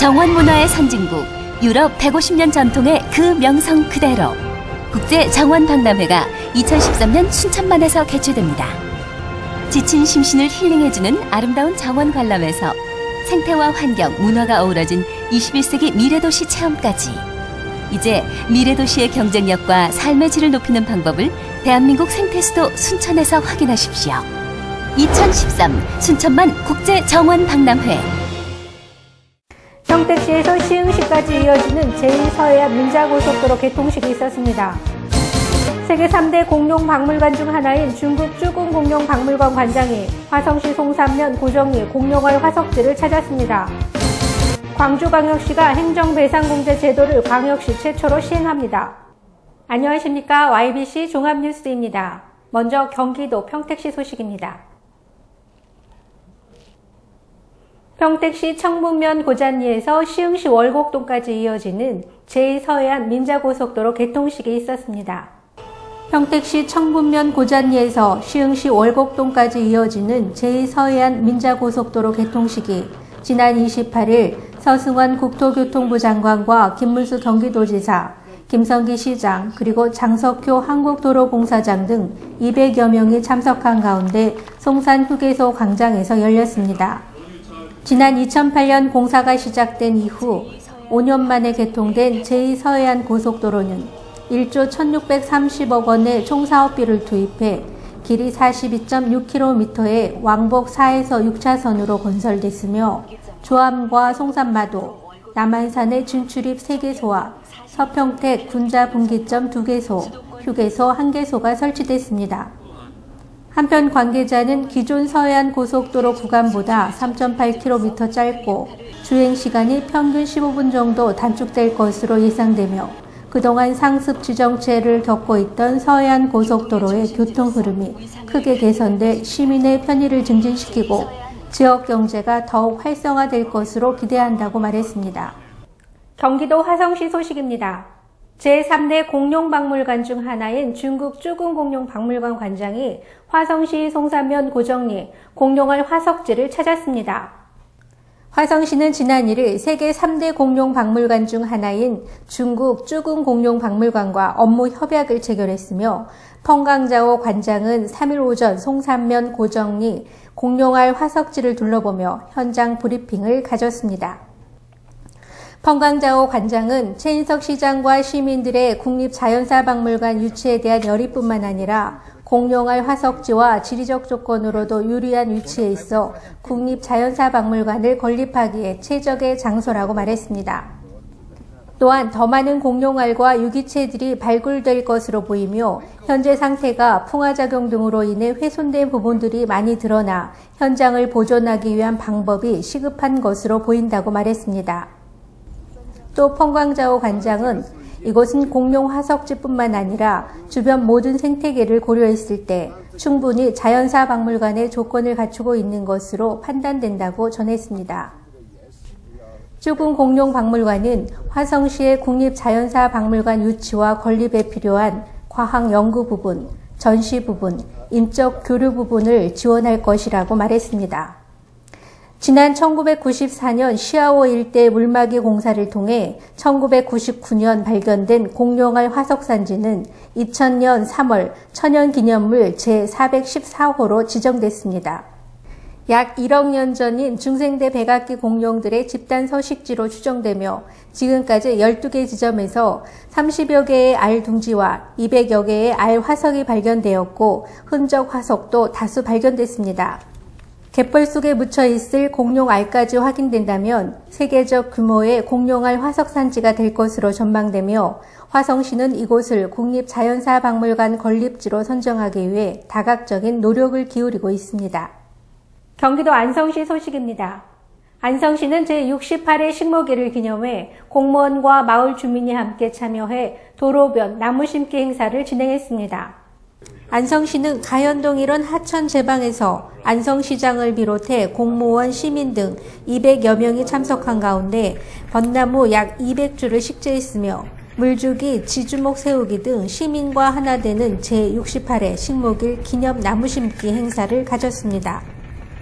정원문화의 선진국, 유럽 150년 전통의 그 명성 그대로 국제정원박람회가 2013년 순천만에서 개최됩니다. 지친 심신을 힐링해주는 아름다운 정원 관람에서 생태와 환경, 문화가 어우러진 21세기 미래도시 체험까지 이제 미래도시의 경쟁력과 삶의 질을 높이는 방법을 대한민국 생태수도 순천에서 확인하십시오. 2013 순천만 국제정원박람회. 평택시에서 시흥시까지 이어지는 제2서해안 민자고속도로 개통식이 있었습니다. 세계 3대 공룡박물관 중 하나인 중국 쭈궁 공룡박물관 관장이 화성시 송산면 고정리 공룡알 화석지를 찾았습니다. 광주광역시가 행정배상공제 제도를 광역시 최초로 시행합니다. 안녕하십니까. YBC 종합뉴스입니다. 먼저 경기도 평택시 소식입니다. 평택시 청북면 고잔리에서 시흥시 월곡동까지 이어지는 제2서해안 민자고속도로 개통식이 있었습니다. 평택시 청북면 고잔리에서 시흥시 월곡동까지 이어지는 제2서해안 민자고속도로 개통식이 지난 28일 서승원 국토교통부 장관과 김문수 경기도지사, 김성기 시장, 그리고 장석효 한국도로공사장 등 200여 명이 참석한 가운데 송산휴게소 광장에서 열렸습니다. 지난 2008년 공사가 시작된 이후 5년 만에 개통된 제2서해안 고속도로는 1조 1,630억 원의 총사업비를 투입해 길이 42.6km의 왕복 4에서 6차선으로 건설됐으며 조암과 송산마도, 남한산의 진출입 3개소와 서평택 군자 분기점 2개소, 휴게소 1개소가 설치됐습니다. 한편 관계자는 기존 서해안 고속도로 구간보다 3.8km 짧고 주행시간이 평균 15분 정도 단축될 것으로 예상되며 그동안 상습 지정체를 겪고 있던 서해안 고속도로의 교통 흐름이 크게 개선돼 시민의 편의를 증진시키고 지역 경제가 더욱 활성화될 것으로 기대한다고 말했습니다. 경기도 화성시 소식입니다. 제3대 공룡박물관 중 하나인 중국 쭈궁 공룡박물관 관장이 화성시 송산면 고정리 공룡알 화석지를 찾았습니다. 화성시는 지난 1일 세계 3대 공룡박물관 중 하나인 중국 쭈궁 공룡박물관과 업무 협약을 체결했으며 펑강자오 관장은 3일 오전 송산면 고정리 공룡알 화석지를 둘러보며 현장 브리핑을 가졌습니다. 펑강자오 관장은 최인석 시장과 시민들의 국립자연사박물관 유치에 대한 열의뿐만 아니라 공룡알 화석지와 지리적 조건으로도 유리한 위치에 있어 국립자연사박물관을 건립하기에 최적의 장소라고 말했습니다. 또한 더 많은 공룡알과 유기체들이 발굴될 것으로 보이며 현재 상태가 풍화작용 등으로 인해 훼손된 부분들이 많이 드러나 현장을 보존하기 위한 방법이 시급한 것으로 보인다고 말했습니다. 또 펑광자오 관장은 이곳은 공룡 화석지뿐만 아니라 주변 모든 생태계를 고려했을 때 충분히 자연사 박물관의 조건을 갖추고 있는 것으로 판단된다고 전했습니다. 쭈궁 공룡박물관은 화성시의 국립자연사 박물관 유치와 건립에 필요한 과학 연구 부분, 전시 부분, 인적 교류 부분을 지원할 것이라고 말했습니다. 지난 1994년 시아오 일대 물막이 공사를 통해 1999년 발견된 공룡알 화석산지는 2000년 3월 천연기념물 제414호로 지정됐습니다. 약 1억 년 전인 중생대 백악기 공룡들의 집단 서식지로 추정되며 지금까지 12개 지점에서 30여 개의 알 둥지와 200여 개의 알 화석이 발견되었고 흔적 화석도 다수 발견됐습니다. 갯벌 속에 묻혀 있을 공룡알까지 확인된다면 세계적 규모의 공룡알 화석산지가 될 것으로 전망되며 화성시는 이곳을 국립자연사박물관 건립지로 선정하기 위해 다각적인 노력을 기울이고 있습니다. 경기도 안성시 소식입니다. 안성시는 제68회 식목일을 기념해 공무원과 마을 주민이 함께 참여해 도로변 나무 심기 행사를 진행했습니다. 안성시는 가현동 1원 하천 제방에서 안성시장을 비롯해 공무원, 시민 등 200여 명이 참석한 가운데 벚나무 약 200주를 식재했으며 물주기, 지주목 세우기 등 시민과 하나 되는 제68회 식목일 기념 나무 심기 행사를 가졌습니다.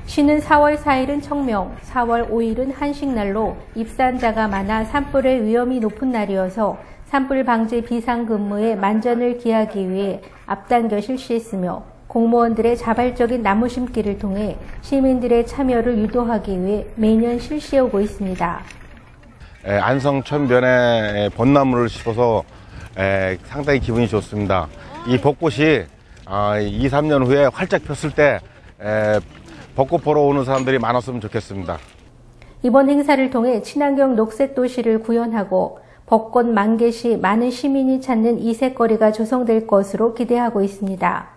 시는 4월 4일은 청명, 4월 5일은 한식날로 입산자가 많아 산불의 위험이 높은 날이어서 산불 방지 비상근무에 만전을 기하기 위해 앞당겨 실시했으며 공무원들의 자발적인 나무 심기를 통해 시민들의 참여를 유도하기 위해 매년 실시해오고 있습니다. 안성천변에 벚나무를 심어서 상당히 기분이 좋습니다. 이 벚꽃이 2, 3년 후에 활짝 폈을 때 벚꽃 보러 오는 사람들이 많았으면 좋겠습니다. 이번 행사를 통해 친환경 녹색 도시를 구현하고 벚꽃 만개 시 많은 시민이 찾는 이색거리가 조성될 것으로 기대하고 있습니다.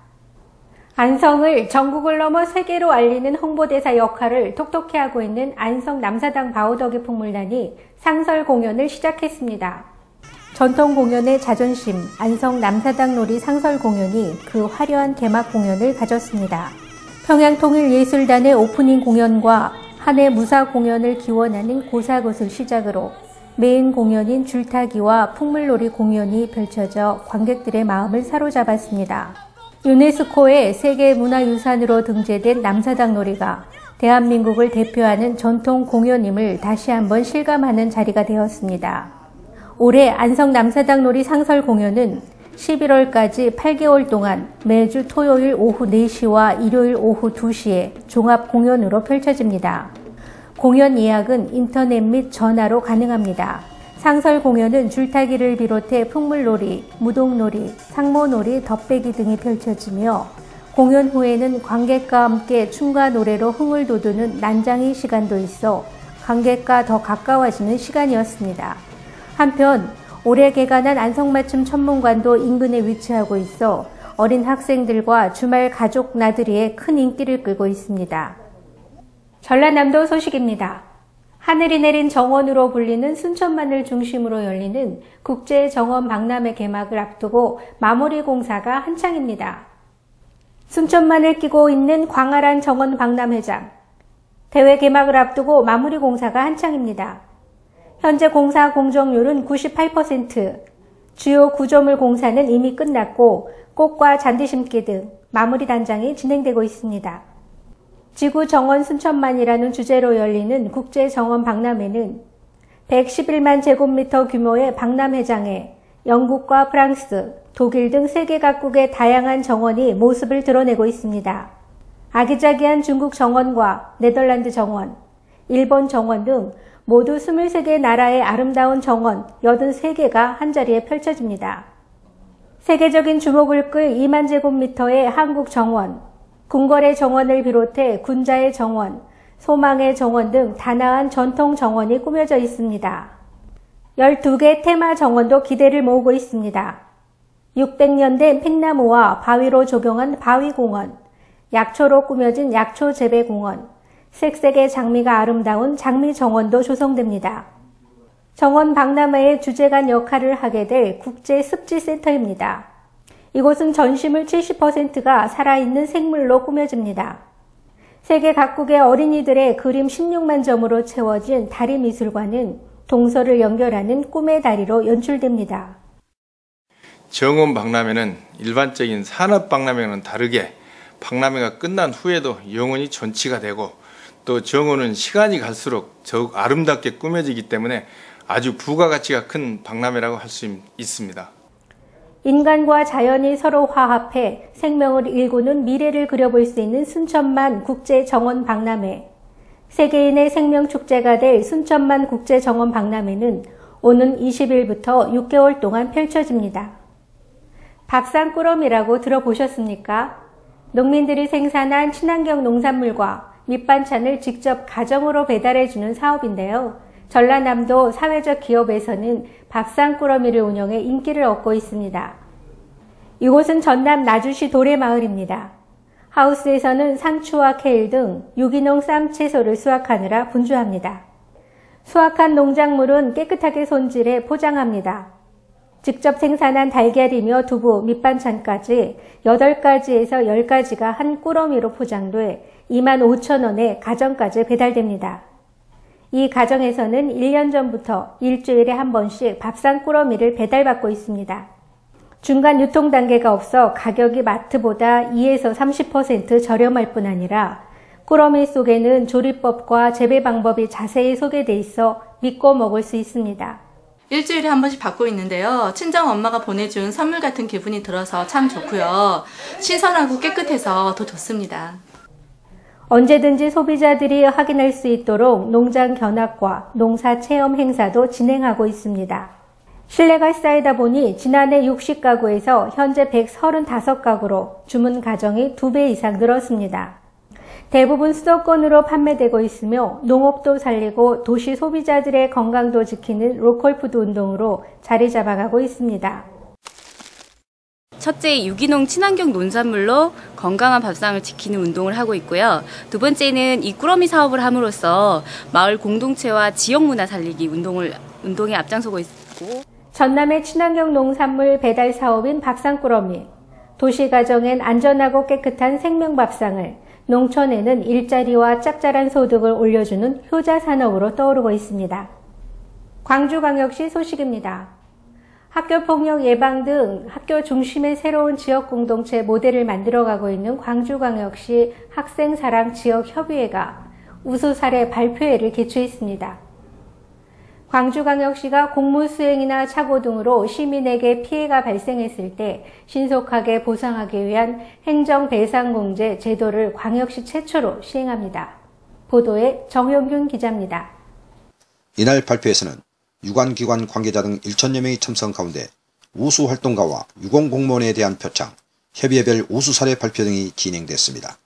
안성을 전국을 넘어 세계로 알리는 홍보대사 역할을 톡톡히 하고 있는 안성 남사당 바우더기 풍물단이 상설 공연을 시작했습니다. 전통 공연의 자존심, 안성 남사당 놀이 상설 공연이 그 화려한 개막 공연을 가졌습니다. 평양통일예술단의 오프닝 공연과 한 해 무사 공연을 기원하는 고사굿을 시작으로 메인 공연인 줄타기와 풍물놀이 공연이 펼쳐져 관객들의 마음을 사로잡았습니다. 유네스코의 세계문화유산으로 등재된 남사당 놀이가 대한민국을 대표하는 전통 공연임을 다시 한번 실감하는 자리가 되었습니다. 올해 안성 남사당 놀이 상설 공연은 11월까지 8개월 동안 매주 토요일 오후 4시와 일요일 오후 2시에 종합 공연으로 펼쳐집니다. 공연 예약은 인터넷 및 전화로 가능합니다. 상설 공연은 줄타기를 비롯해 풍물놀이, 무동놀이, 상모놀이, 덧배기 등이 펼쳐지며 공연 후에는 관객과 함께 춤과 노래로 흥을 돋우는 난장이 시간도 있어 관객과 더 가까워지는 시간이었습니다. 한편 올해 개관한 안성맞춤 천문관도 인근에 위치하고 있어 어린 학생들과 주말 가족 나들이에 큰 인기를 끌고 있습니다. 전라남도 소식입니다. 하늘이 내린 정원으로 불리는 순천만을 중심으로 열리는 국제정원 박람회 개막을 앞두고 마무리 공사가 한창입니다. 순천만을 끼고 있는 광활한 정원 박람회장. 대회 개막을 앞두고 마무리 공사가 한창입니다. 현재 공사 공정률은 98%, 주요 구조물 공사는 이미 끝났고 꽃과 잔디 심기 등 마무리 단장이 진행되고 있습니다. 지구정원 순천만이라는 주제로 열리는 국제정원 박람회는 111만 제곱미터 규모의 박람회장에 영국과 프랑스, 독일 등 세계 각국의 다양한 정원이 모습을 드러내고 있습니다. 아기자기한 중국 정원과 네덜란드 정원, 일본 정원 등 모두 23개 나라의 아름다운 정원 83개가 한자리에 펼쳐집니다. 세계적인 주목을 끌 2만 제곱미터의 한국 정원, 궁궐의 정원을 비롯해 군자의 정원, 소망의 정원 등 다양한 전통 정원이 꾸며져 있습니다. 12개 테마 정원도 기대를 모으고 있습니다. 600년 된 팽나무와 바위로 조경한 바위공원, 약초로 꾸며진 약초 재배공원, 색색의 장미가 아름다운 장미정원도 조성됩니다. 정원 박람회의 주재관 역할을 하게 될 국제습지센터입니다. 이곳은 전시물 70%가 살아있는 생물로 꾸며집니다. 세계 각국의 어린이들의 그림 16만 점으로 채워진 다리미술관은 동서를 연결하는 꿈의 다리로 연출됩니다. 정원 박람회는 일반적인 산업 박람회와는 다르게 박람회가 끝난 후에도 영원히 전치가 되고 또 정원은 시간이 갈수록 더욱 아름답게 꾸며지기 때문에 아주 부가가치가 큰 박람회라고 할 수 있습니다. 인간과 자연이 서로 화합해 생명을 일구는 미래를 그려볼 수 있는 순천만 국제정원 박람회. 세계인의 생명축제가 될 순천만 국제정원 박람회는 오는 20일부터 6개월 동안 펼쳐집니다. 밥상꾸러미라고 들어보셨습니까? 농민들이 생산한 친환경 농산물과 밑반찬을 직접 가정으로 배달해주는 사업인데요. 전라남도 사회적 기업에서는 밥상꾸러미를 운영해 인기를 얻고 있습니다. 이곳은 전남 나주시 도래마을입니다. 하우스에서는 상추와 케일 등 유기농 쌈 채소를 수확하느라 분주합니다. 수확한 농작물은 깨끗하게 손질해 포장합니다. 직접 생산한 달걀이며 두부, 밑반찬까지 8가지에서 10가지가 한 꾸러미로 포장돼 25,000원에 가정까지 배달됩니다. 이 가정에서는 1년 전부터 일주일에 한 번씩 밥상 꾸러미를 배달받고 있습니다. 중간 유통 단계가 없어 가격이 마트보다 2에서 30% 저렴할 뿐 아니라 꾸러미 속에는 조리법과 재배 방법이 자세히 소개돼 있어 믿고 먹을 수 있습니다. 일주일에 한 번씩 받고 있는데요. 친정 엄마가 보내준 선물 같은 기분이 들어서 참 좋고요. 신선하고 깨끗해서 더 좋습니다. 언제든지 소비자들이 확인할 수 있도록 농장 견학과 농사 체험 행사도 진행하고 있습니다. 신뢰가 쌓이다 보니 지난해 60가구에서 현재 135가구로 주문 가정이 2배 이상 늘었습니다. 대부분 수도권으로 판매되고 있으며 농업도 살리고 도시 소비자들의 건강도 지키는 로컬푸드 운동으로 자리 잡아가고 있습니다. 첫째, 유기농 친환경 농산물로 건강한 밥상을 지키는 운동을 하고 있고요. 두 번째는 이 꾸러미 사업을 함으로써 마을 공동체와 지역 문화 살리기 운동에 앞장서고 있고, 전남의 친환경 농산물 배달 사업인 밥상꾸러미, 도시가정엔 안전하고 깨끗한 생명밥상을, 농촌에는 일자리와 짭짤한 소득을 올려주는 효자산업으로 떠오르고 있습니다. 광주광역시 소식입니다. 학교폭력 예방 등 학교 중심의 새로운 지역 공동체 모델을 만들어가고 있는 광주광역시 학생사랑 지역협의회가 우수 사례 발표회를 개최했습니다. 광주광역시가 공무 수행이나 착오 등으로 시민에게 피해가 발생했을 때 신속하게 보상하기 위한 행정배상공제 제도를 광역시 최초로 시행합니다. 보도에 정용균 기자입니다. 이날 발표에서는 유관기관 관계자 등 1,000여 명이 참석한 가운데 우수활동가와 유공공무원에 대한 표창, 협의회별 우수사례 발표 등이 진행됐습니다.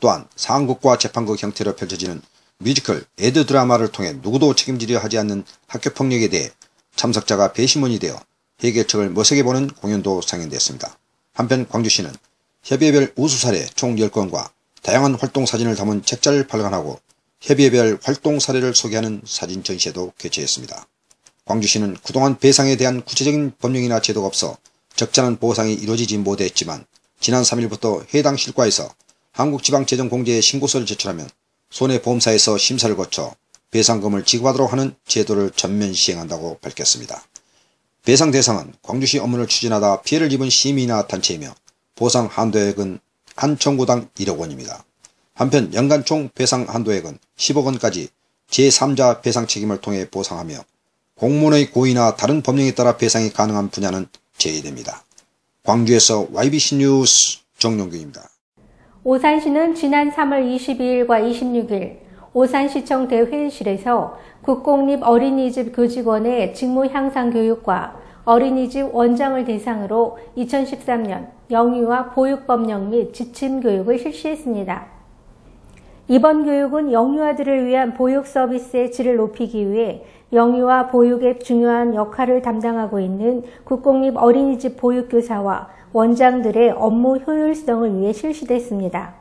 또한 상극과 재판극 형태로 펼쳐지는 뮤지컬, 에드 드라마를 통해 누구도 책임지려 하지 않는 학교폭력에 대해 참석자가 배심원이 되어 해결책을 모색해 보는 공연도 상연됐습니다. 한편 광주시는 협의회별 우수사례 총 10건과 다양한 활동사진을 담은 책자를 발간하고 협의회별 활동사례를 소개하는 사진 전시회도 개최했습니다. 광주시는 그동안 배상에 대한 구체적인 법령이나 제도가 없어 적절한 보상이 이루어지지 못했지만 지난 3일부터 해당 실과에서 한국지방재정공제에 신고서를 제출하면 손해보험사에서 심사를 거쳐 배상금을 지급하도록 하는 제도를 전면 시행한다고 밝혔습니다. 배상 대상은 광주시 업무를 추진하다 피해를 입은 시민이나 단체이며 보상 한도액은 한 청구당 1억 원입니다. 한편 연간 총 배상 한도액은 10억 원까지 제3자 배상 책임을 통해 보상하며 공무원의 고의나 다른 법령에 따라 배상이 가능한 분야는 제외됩니다. 광주에서 YBC 뉴스 정용균입니다. 오산시는 지난 3월 22일과 26일 오산시청 대회의실에서 국공립 어린이집 교직원의 직무 향상 교육과 어린이집 원장을 대상으로 2013년 영유아 보육법령 및 지침 교육을 실시했습니다. 이번 교육은 영유아들을 위한 보육 서비스의 질을 높이기 위해 영유아 보육의 중요한 역할을 담당하고 있는 국공립 어린이집 보육교사와 원장들의 업무 효율성을 위해 실시됐습니다.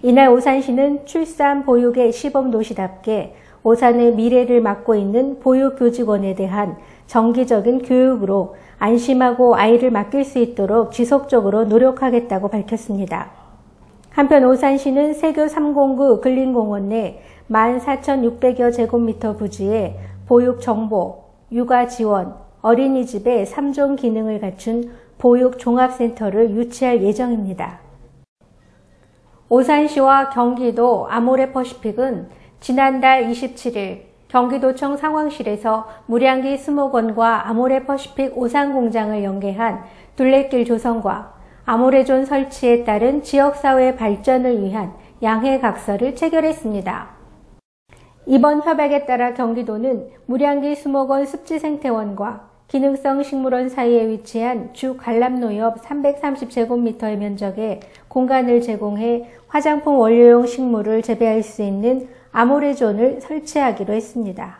이날 오산시는 출산 보육의 시범도시답게 오산의 미래를 맡고 있는 보육교직원에 대한 정기적인 교육으로 안심하고 아이를 맡길 수 있도록 지속적으로 노력하겠다고 밝혔습니다. 한편 오산시는 세교 309 근린공원 내 14,600여 제곱미터 부지에 보육정보, 육아지원, 어린이집의 3종 기능을 갖춘 보육종합센터를 유치할 예정입니다. 오산시와 경기도 아모레퍼시픽은 지난달 27일 경기도청 상황실에서 무량기 수목원과 아모레퍼시픽 오산공장을 연계한 둘레길 조성과 아모레존 설치에 따른 지역사회 발전을 위한 양해각서를 체결했습니다. 이번 협약에 따라 경기도는 무량기 수목원 습지생태원과 기능성 식물원 사이에 위치한 주 관람로 옆 330제곱미터의 면적에 공간을 제공해 화장품 원료용 식물을 재배할 수 있는 아모레존을 설치하기로 했습니다.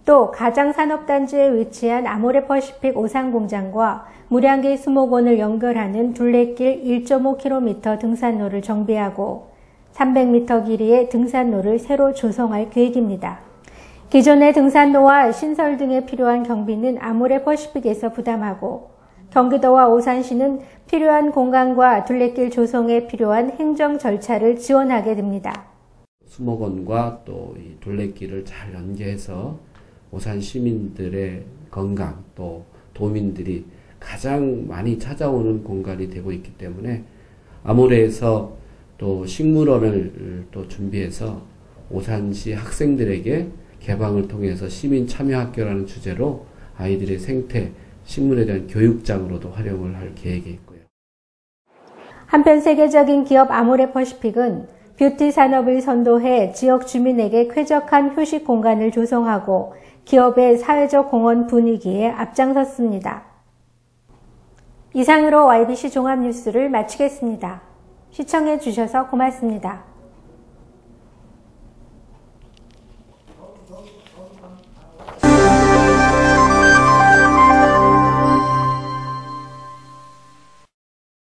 또 가장산업단지에 위치한 아모레퍼시픽 오산공장과 무량기 수목원을 연결하는 둘레길 1.5km 등산로를 정비하고 300m 길이의 등산로를 새로 조성할 계획입니다. 기존의 등산로와 신설 등에 필요한 경비는 아모레퍼시픽에서 부담하고 경기도와 오산시는 필요한 공간과 둘레길 조성에 필요한 행정 절차를 지원하게 됩니다. 수목원과 또 이 둘레길을 잘 연계해서 오산 시민들의 건강 또 도민들이 가장 많이 찾아오는 공간이 되고 있기 때문에 아모레에서 또 식물원을 또 준비해서 오산시 학생들에게 개방을 통해서 시민 참여 학교라는 주제로 아이들의 생태, 식물에 대한 교육장으로도 활용을 할 계획이 있고요. 한편 세계적인 기업 아모레퍼시픽은 뷰티 산업을 선도해 지역 주민에게 쾌적한 휴식 공간을 조성하고 기업의 사회적 공헌 분위기에 앞장섰습니다. 이상으로 YBC 종합뉴스를 마치겠습니다. 시청해 주셔서 고맙습니다.